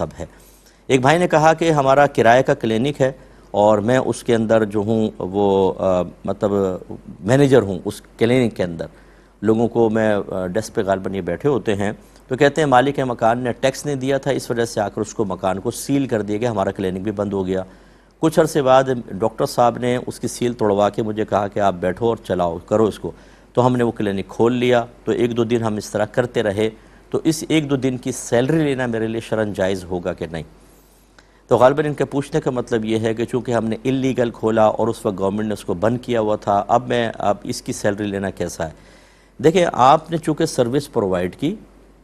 مرتب ہے۔ ایک بھائی نے کہا کہ ہمارا کرائے کا کلینک ہے اور میں اس کے اندر جو ہوں وہ مطلب مینیجر ہوں اس کلینک کے اندر، لوگوں کو میں ڈیسک پہ غالباً یہ بیٹھے ہوتے ہیں، تو کہتے ہیں مالک مکان نے ٹیکس نہیں دیا تھا، اس وجہ سے آ کر اس کو مکان کو سیل کر دیا گیا، ہمارا کلینک بھی بند ہو گیا۔ کچھ عرصے بعد ڈاکٹر صاحب نے اس کی سیل توڑوا کے مجھے کہا کہ آپ بیٹھو اور چلاؤ کرو اس کو، تو ہم نے وہ کلینک کھول لیا۔ تو ایک دو دن ہم اس طرح کرتے رہے، تو اس ایک دو دن کی سیلری لینا میرے لیے شرعاً جائز ہوگا کہ نہیں؟ تو غالباً ان کے پوچھنے کا مطلب یہ ہے کہ چونکہ ہم نے اللیگل کھولا اور اس وقت گورنمنٹ نے اس کو بند کیا ہوا تھا، اب اس کی سیلری لینا کیسا ہے؟ دیکھیں، آپ نے چونکہ سروس پرووائڈ کی،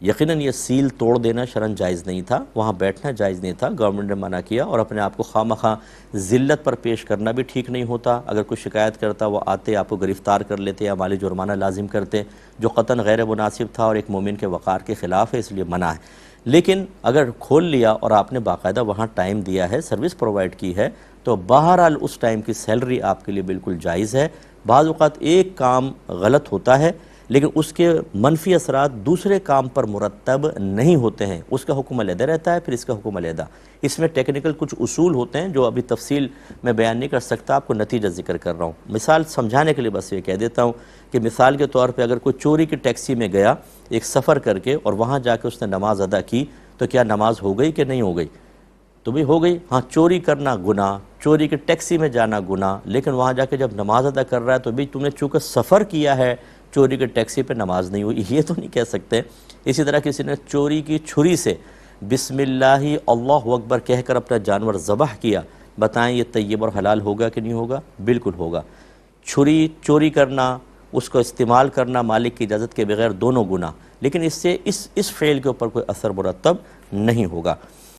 یقیناً یہ سیل توڑ دینا شرعاً جائز نہیں تھا، وہاں بیٹھنا جائز نہیں تھا، گورنمنٹ نے منع کیا، اور اپنے آپ کو خواہ ذلت پر پیش کرنا بھی ٹھیک نہیں ہوتا۔ اگر کوئی شکایت کرتا وہ آتے آپ کو گرفتار کر لیتے یا مالی جرمانہ لازم کرتے، جو قطعاً غیر مناسب تھا اور ایک مومن کے وقار کے خلاف ہے، اس لیے منع ہے۔ لیکن اگر کھول لیا اور آپ نے باقاعدہ وہاں ٹائم دیا ہے، سروس پرووائڈ کی ہے، تو بہرحال اس ٹائم کی سیلری آپ کے لیے بالکل جائز ہے۔ بعض اوقات ایک کام غلط ہوتا ہے لیکن اس کے منفی اثرات دوسرے کام پر مرتب نہیں ہوتے ہیں، اس کا حکم علیحدہ رہتا ہے، پھر اس کا حکم علیحدہ۔ اس میں ٹیکنیکل کچھ اصول ہوتے ہیں جو ابھی تفصیل میں بیان نہیں کر سکتا، آپ کو نتیجہ ذکر کر رہا ہوں۔ مثال سمجھانے کے لیے بس یہ کہہ دیتا ہوں کہ مثال کے طور پہ اگر کوئی چوری کی ٹیکسی میں گیا ایک سفر کر کے اور وہاں جا کے اس نے نماز ادا کی، تو کیا نماز ہو گئی کہ نہیں ہو گئی؟ تو بھی ہو گئی۔ ہاں، چوری کرنا گناہ، چوری کی ٹیکسی میں جانا گناہ، لیکن وہاں جا کے جب نماز ادا کر رہا ہے تو بھی تم نے چونکہ سفر کیا ہے، چوری کی ٹیکسی پہ نماز نہیں ہوئی، یہ تو نہیں کہہ سکتے۔ اسی طرح کسی نے چوری کی چھری سے بسم اللہ اللہ اکبر کہہ کر اپنا جانور ذبح کیا، بتائیں یہ طیب اور حلال ہوگا کہ نہیں ہوگا؟ بالکل ہوگا۔ چھری چوری کرنا، اس کو استعمال کرنا مالک کی اجازت کے بغیر، دونوں گناہ، لیکن اس سے اس فعل کے اوپر کوئی اثر مرتب نہیں ہوگا۔